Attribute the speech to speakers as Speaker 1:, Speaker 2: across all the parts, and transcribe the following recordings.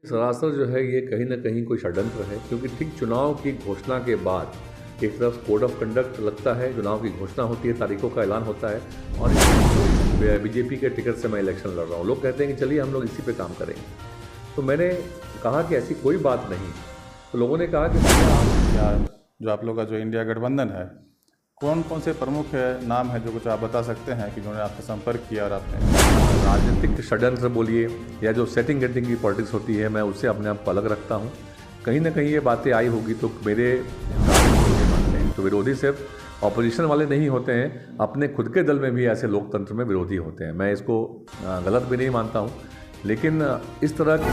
Speaker 1: सरासर जो है ये कहीं ना कहीं कोई षड्यंत्र है, क्योंकि ठीक चुनाव की घोषणा के बाद एक तरफ कोड ऑफ कंडक्ट लगता है, चुनाव की घोषणा होती है, तारीखों का ऐलान होता है और बीजेपी के टिकट से मैं इलेक्शन लड़ रहा हूँ। लोग कहते हैं कि चलिए हम लोग इसी पे काम करेंगे। तो मैंने कहा कि ऐसी कोई बात नहीं। तो लोगों ने कहा कि
Speaker 2: या जो आप लोग का जो इंडिया गठबंधन है, कौन कौन से प्रमुख नाम है जो कुछ आप बता सकते हैं कि जिन्होंने आपसे संपर्क किया और आपने
Speaker 1: राजनीतिक षड्यंत्र बोलिए या जो सेटिंग गेटिंग की पॉलिटिक्स होती है, मैं उससे अपने आप को अलग रखता हूँ। कहीं ना कहीं ये बातें आई होगी तो मेरे मानते हैं तो विरोधी सिर्फ ऑपोजिशन वाले नहीं होते हैं, अपने खुद के दल में भी ऐसे लोकतंत्र में विरोधी होते हैं। मैं इसको गलत भी नहीं मानता हूँ, लेकिन इस तरह की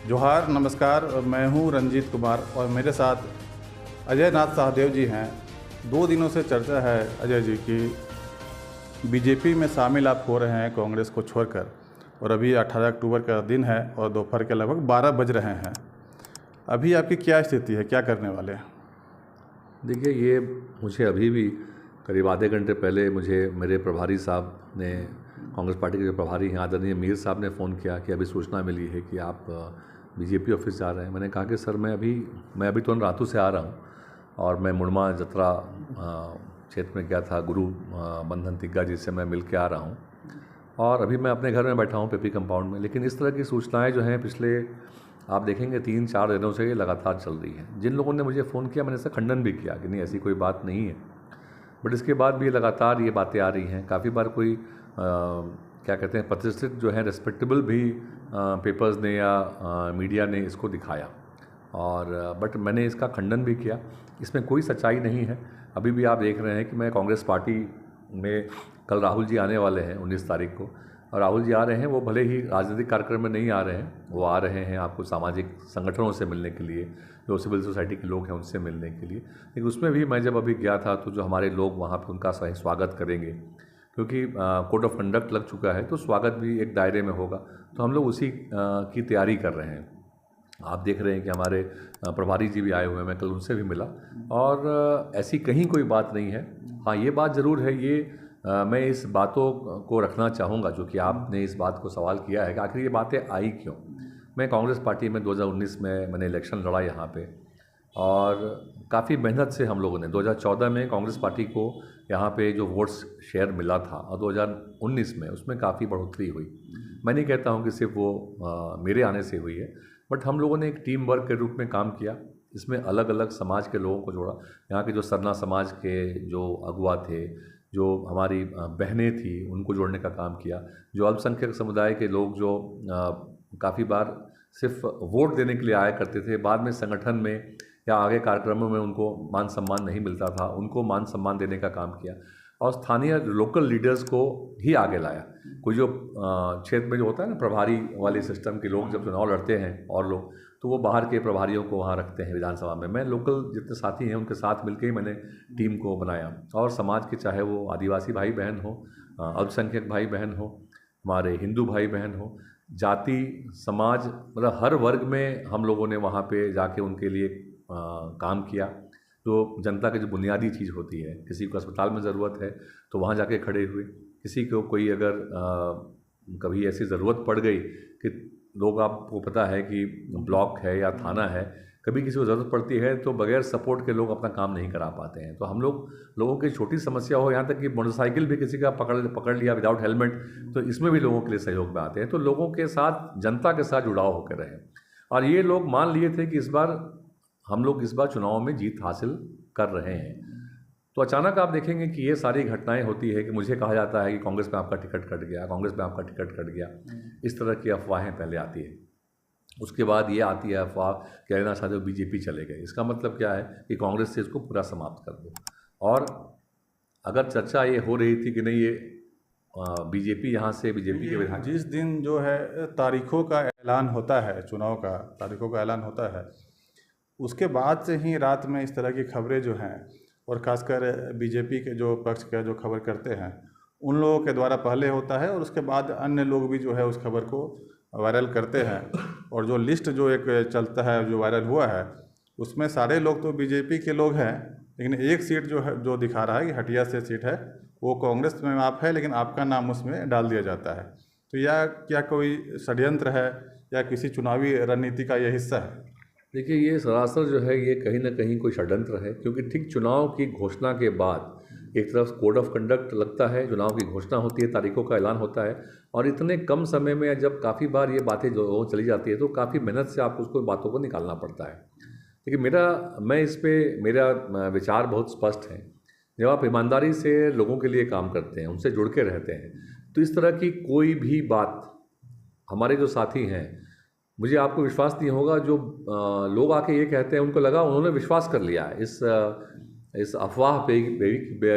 Speaker 2: जोहार नमस्कार। मैं हूं रंजीत कुमार और मेरे साथ अजय नाथ सहदेव जी हैं। 2 दिनों से चर्चा है अजय जी की बीजेपी में शामिल आप हो रहे हैं कांग्रेस को छोड़कर, और अभी 18 अक्टूबर का दिन है और दोपहर के लगभग 12 बज रहे हैं। अभी आपकी क्या स्थिति है, क्या करने वाले हैं?
Speaker 1: देखिए, ये मुझे अभी भी करीब आधे घंटे पहले मुझे मेरे प्रभारी साहब ने, कांग्रेस पार्टी के जो प्रभारी हैं आदरणीय मीर साहब ने फ़ोन किया कि अभी सूचना मिली है कि आप बीजेपी ऑफिस जा रहे हैं। मैंने कहा कि सर मैं अभी तुरंत रातू से आ रहा हूँ और मैं मुड़मा जतरा क्षेत्र में गया था, गुरु बंधन तिग्गा जी से मैं मिल के आ रहा हूँ और अभी मैं अपने घर में बैठा हूँ पेपी कंपाउंड में। लेकिन इस तरह की सूचनाएं जो हैं पिछले आप देखेंगे 3-4 दिनों से ये लगातार चल रही हैं। जिन लोगों ने मुझे फ़ोन किया मैंने इसका खंडन भी किया कि नहीं, ऐसी कोई बात नहीं है, बट इसके बाद भी लगातार ये बातें आ रही हैं। काफ़ी बार कोई क्या कहते हैं, प्रतिष्ठित जो है रेस्पेक्टेबल भी पेपर्स ने या मीडिया ने इसको दिखाया और बट मैंने इसका खंडन भी किया। इसमें कोई सच्चाई नहीं है। अभी भी आप देख रहे हैं कि मैं कांग्रेस पार्टी में, कल राहुल जी आने वाले हैं 19 तारीख को, और राहुल जी आ रहे हैं, वो भले ही राजनीतिक कार्यक्रम में नहीं आ रहे हैं, वो आ रहे हैं आपको सामाजिक संगठनों से मिलने के लिए, जो सिविल सोसाइटी के लोग हैं उनसे मिलने के लिए। लेकिन उसमें भी मैं जब अभी गया था तो जो हमारे लोग वहाँ पर उनका सही स्वागत करेंगे, क्योंकि कोड ऑफ कंडक्ट लग चुका है तो स्वागत भी एक दायरे में होगा, तो हम लोग उसी की तैयारी कर रहे हैं। आप देख रहे हैं कि हमारे प्रभारी जी भी आए हुए हैं, मैं कल उनसे भी मिला और ऐसी कहीं कोई बात नहीं है। हाँ, ये बात ज़रूर है, मैं इस बातों को रखना चाहूँगा जो कि आपने इस बात को सवाल किया है कि आखिर ये बातें आई क्यों। मैं कांग्रेस पार्टी में 2019 में मैंने इलेक्शन लड़ा यहाँ पे और काफ़ी मेहनत से हम लोगों ने 2014 में कांग्रेस पार्टी को यहाँ पे जो वोट्स शेयर मिला था और 2019 में उसमें काफ़ी बढ़ोतरी हुई। मैं नहीं कहता हूँ कि सिर्फ वो मेरे आने से हुई है, बट हम लोगों ने एक टीम वर्क के रूप में काम किया। इसमें अलग अलग समाज के लोगों को जोड़ा। यहाँ के जो सरना समाज के जो अगुवा थे, जो हमारी बहनें थी, उनको जोड़ने का काम किया। जो अल्पसंख्यक समुदाय के लोग जो काफ़ी बार सिर्फ वोट देने के लिए आया करते थे, बाद में संगठन में या आगे कार्यक्रमों में उनको मान सम्मान नहीं मिलता था, उनको मान सम्मान देने का काम किया और स्थानीय लोकल लीडर्स को ही आगे लाया। कोई जो क्षेत्र में जो होता है ना प्रभारी वाले सिस्टम के लोग जब चुनाव लड़ते हैं और लोग, तो वो बाहर के प्रभारियों को वहाँ रखते हैं विधानसभा में। मैं लोकल जितने साथी हैं उनके साथ मिलकर ही मैंने टीम को बनाया और समाज के, चाहे वो आदिवासी भाई बहन हो, अल्पसंख्यक भाई बहन हो, हमारे हिंदू भाई बहन हो, जाति समाज, मतलब हर वर्ग में हम लोगों ने वहाँ पे जाके उनके लिए काम किया। जो जनता की जो बुनियादी चीज़ होती है, किसी को अस्पताल में ज़रूरत है तो वहाँ जाके खड़े हुए, किसी को कोई अगर कभी ऐसी ज़रूरत पड़ गई कि लोग, आपको पता है कि ब्लॉक है या थाना है, कभी किसी को ज़रूरत पड़ती है तो बगैर सपोर्ट के लोग अपना काम नहीं करा पाते हैं। तो हम लोगों की छोटी समस्या हो, यहाँ तक कि मोटरसाइकिल भी किसी का पकड़ लिया विदाउट हेलमेट, तो इसमें भी लोगों के लिए सहयोग में आते हैं। तो लोगों के साथ, जनता के साथ जुड़ाव होकर रहे और ये लोग मान लिए थे कि हम लोग इस बार चुनाव में जीत हासिल कर रहे हैं। तो अचानक आप देखेंगे कि ये सारी घटनाएं होती है कि मुझे कहा जाता है कि कांग्रेस में आपका टिकट कट गया, कांग्रेस में आपका टिकट कट गया। इस तरह की अफवाहें पहले आती है, उसके बाद ये आती है अफवाह कि अजय नाथ सहदेव बीजेपी चले गए। इसका मतलब क्या है कि कांग्रेस से इसको पूरा समाप्त कर दो। और अगर चर्चा ये हो रही थी कि नहीं, ये बीजेपी यहाँ से, बीजेपी के विधायक,
Speaker 2: जिस दिन जो है तारीखों का ऐलान होता है, चुनाव का तारीखों का ऐलान होता है, उसके बाद से ही रात में इस तरह की खबरें जो हैं, और ख़ासकर बीजेपी के जो पक्ष का जो खबर करते हैं उन लोगों के द्वारा पहले होता है और उसके बाद अन्य लोग भी जो है उस खबर को वायरल करते हैं। और जो लिस्ट जो एक चलता है, जो वायरल हुआ है, उसमें सारे लोग तो बीजेपी के लोग हैं, लेकिन एक सीट जो है, जो दिखा रहा है कि हटिया से सीट है, वो कांग्रेस में आप है, लेकिन आपका नाम उसमें डाल दिया जाता है। तो या क्या कोई षड्यंत्र है या किसी चुनावी रणनीति का यह हिस्सा है?
Speaker 1: देखिए, ये सरासर जो है ये कहीं ना कहीं कोई षड्यंत्र है, क्योंकि ठीक चुनाव की घोषणा के बाद एक तरफ कोड ऑफ कंडक्ट लगता है, चुनाव की घोषणा होती है, तारीखों का ऐलान होता है, और इतने कम समय में जब काफ़ी बार ये बातें जो चली जाती है तो काफ़ी मेहनत से आपको उसको बातों को निकालना पड़ता है। लेकिन मेरा विचार बहुत स्पष्ट है। जब आप ईमानदारी से लोगों के लिए काम करते हैं, उनसे जुड़ के रहते हैं, तो इस तरह की कोई भी बात, हमारे जो साथी हैं, मुझे आपको विश्वास नहीं होगा, जो लोग आके ये कहते हैं उनको लगा उन्होंने विश्वास कर लिया इस अफवाह पे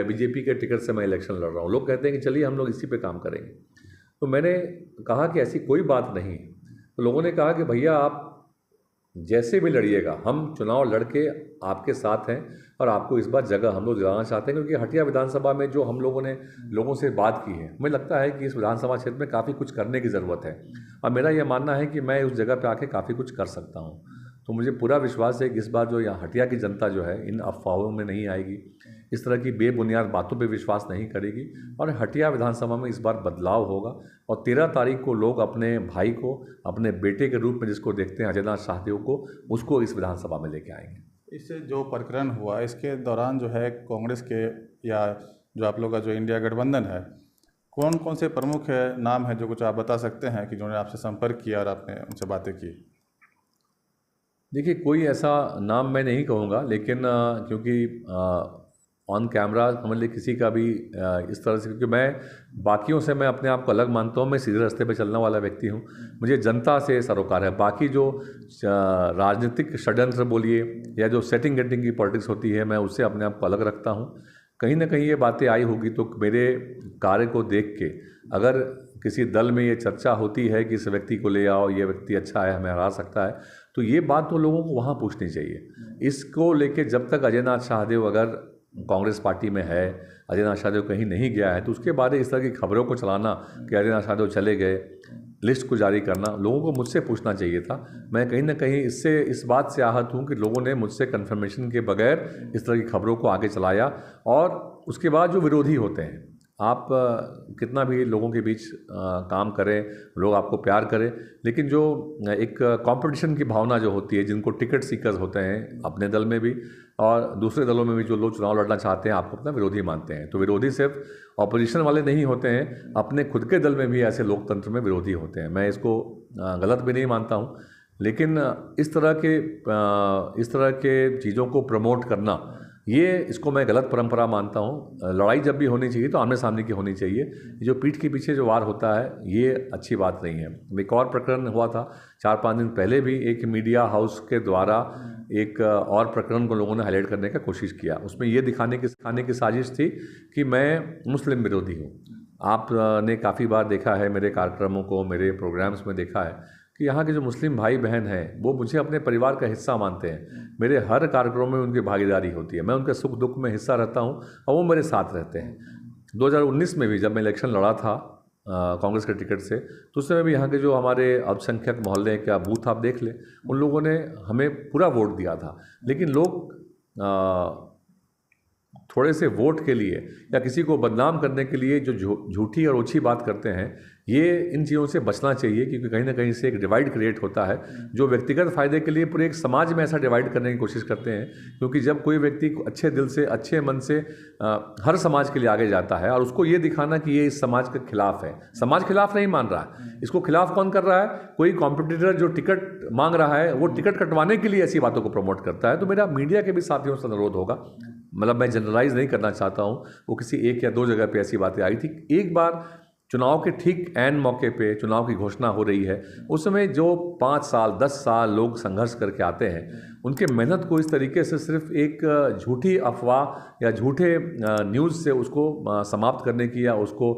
Speaker 1: बीजेपी के टिकट से मैं इलेक्शन लड़ रहा हूँ। लोग कहते हैं कि चलिए हम लोग इसी पे काम करेंगे। तो मैंने कहा कि ऐसी कोई बात नहीं। तो लोगों ने कहा कि भैया आप जैसे भी लड़िएगा, हम चुनाव लड़के आपके साथ हैं और आपको इस बार जगह हम लोग दिलाना चाहते हैं, क्योंकि हटिया विधानसभा में जो हम लोगों ने लोगों से बात की है, मुझे लगता है कि इस विधानसभा क्षेत्र में काफ़ी कुछ करने की ज़रूरत है, और मेरा यह मानना है कि मैं उस जगह पे आके काफ़ी कुछ कर सकता हूँ। तो मुझे पूरा विश्वास है कि इस बार जो यहाँ हटिया की जनता जो है इन अफवाहों में नहीं आएगी, इस तरह की बेबुनियाद बातों पे विश्वास नहीं करेगी, और हटिया विधानसभा में इस बार बदलाव होगा। और 13 तारीख को लोग अपने भाई को, अपने बेटे के रूप में जिसको देखते हैं, अजय नाथ शाहदेव को, उसको इस विधानसभा में लेके आएंगे।
Speaker 2: इससे जो प्रकरण हुआ, इसके दौरान जो है कांग्रेस के या जो आप लोग का जो इंडिया गठबंधन है, कौन कौन से प्रमुख नाम है जो कुछ आप बता सकते हैं कि जिन्होंने आपसे संपर्क किया और आपने उनसे बातें की?
Speaker 1: देखिए, कोई ऐसा नाम मैं नहीं कहूँगा, लेकिन क्योंकि ऑन कैमरा समझ लीजिए किसी का भी इस तरह से, क्योंकि मैं बाकियों से मैं अपने आप को अलग मानता हूँ, मैं सीधे रास्ते पे चलने वाला व्यक्ति हूँ, मुझे जनता से सरोकार है। बाकी जो राजनीतिक षड्यंत्र बोलिए या जो सेटिंग गेटिंग की पॉलिटिक्स होती है, मैं उससे अपने आप को अलग रखता हूँ। कहीं ना कहीं ये बातें आई होगी तो मेरे कार्य को देख के अगर किसी दल में ये चर्चा होती है कि इस व्यक्ति को ले आओ, ये व्यक्ति अच्छा है, हमें हरा सकता है, तो ये बात तो लोगों को वहाँ पूछनी चाहिए। इसको लेके जब तक अजय नाथ शाहदेव अगर कांग्रेस पार्टी में है, अजय नाथ शाहदेव कहीं नहीं गया है, तो उसके बाद इस तरह की खबरों को चलाना कि अजय नाथ शाहदेव चले गए, लिस्ट को जारी करना, लोगों को मुझसे पूछना चाहिए था। मैं कहीं ना कहीं इस बात से आहत हूँ कि लोगों ने मुझसे कन्फर्मेशन के बगैर इस तरह की खबरों को आगे चलाया। और उसके बाद जो विरोधी होते हैं, आप कितना भी लोगों के बीच काम करें, लोग आपको प्यार करें, लेकिन जो एक कंपटीशन की भावना जो होती है, जिनको टिकट सीकर्स होते हैं अपने दल में भी और दूसरे दलों में भी, जो लोग चुनाव लड़ना चाहते हैं, आपको अपना विरोधी मानते हैं। तो विरोधी सिर्फ ऑपोजिशन वाले नहीं होते हैं, अपने खुद के दल में भी ऐसे लोकतंत्र में विरोधी होते हैं। मैं इसको गलत भी नहीं मानता हूँ, लेकिन इस तरह के चीज़ों को प्रमोट करना, इसको मैं गलत परंपरा मानता हूँ। लड़ाई जब भी होनी चाहिए तो आमने सामने की होनी चाहिए। जो पीठ के पीछे जो वार होता है, ये अच्छी बात नहीं है। एक और प्रकरण हुआ था 4-5 दिन पहले भी, एक मीडिया हाउस के द्वारा एक और प्रकरण को लोगों ने हाईलाइट करने का कोशिश किया। उसमें ये दिखाने की साजिश थी कि मैं मुस्लिम विरोधी हूँ। आपने काफ़ी बार देखा है मेरे कार्यक्रमों को, मेरे प्रोग्राम्स में देखा है कि यहाँ के जो मुस्लिम भाई बहन हैं वो मुझे अपने परिवार का हिस्सा मानते हैं। मेरे हर कार्यक्रम में उनकी भागीदारी होती है, मैं उनके सुख दुख में हिस्सा रहता हूँ और वो मेरे साथ रहते हैं। 2019 में भी जब मैं इलेक्शन लड़ा था कांग्रेस के टिकट से, तो उस समय भी यहाँ के जो हमारे अल्पसंख्यक मोहल्ले का बूथ आप देख लें, उन लोगों ने हमें पूरा वोट दिया था। लेकिन लोग थोड़े से वोट के लिए या किसी को बदनाम करने के लिए जो झूठी और ओछी बात करते हैं, इन चीज़ों से बचना चाहिए, क्योंकि कहीं ना कहीं से एक डिवाइड क्रिएट होता है, जो व्यक्तिगत फ़ायदे के लिए पूरे एक समाज में ऐसा डिवाइड करने की कोशिश करते हैं। क्योंकि जब कोई व्यक्ति अच्छे दिल से, अच्छे मन से हर समाज के लिए आगे जाता है और उसको ये दिखाना कि ये इस समाज के खिलाफ है, समाज खिलाफ नहीं मान रहा है, इसको खिलाफ कौन कर रहा है? कोई कॉम्पिटिटर जो टिकट मांग रहा है, वो टिकट कटवाने के लिए ऐसी बातों को प्रमोट करता है। तो मेरा मीडिया के भी साथियों से अनुरोध होगा, मतलब मैं जनरलाइज नहीं करना चाहता हूँ, वो किसी 1 या 2 जगह पे ऐसी बातें आई थी। एक बार चुनाव के ठीक ऐन मौके पे चुनाव की घोषणा हो रही है, उस समय जो 5 साल 10 साल लोग संघर्ष करके आते हैं, उनके मेहनत को इस तरीके से सिर्फ एक झूठी अफवाह या झूठे न्यूज़ से उसको समाप्त करने की या उसको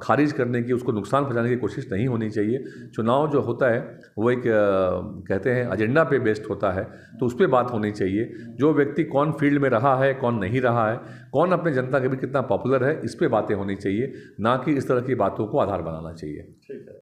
Speaker 1: खारिज करने की, उसको नुकसान पहुंचाने की कोशिश नहीं होनी चाहिए। चुनाव जो होता है वो एक कहते हैं एजेंडा पे बेस्ड होता है, तो उस पर बात होनी चाहिए। जो व्यक्ति कौन फील्ड में रहा है, कौन नहीं रहा है, कौन अपने जनता के बीच कितना पॉपुलर है, इस पर बातें होनी चाहिए, ना कि इस तरह की बातों को आधार बनाना चाहिए।
Speaker 2: ठीक है।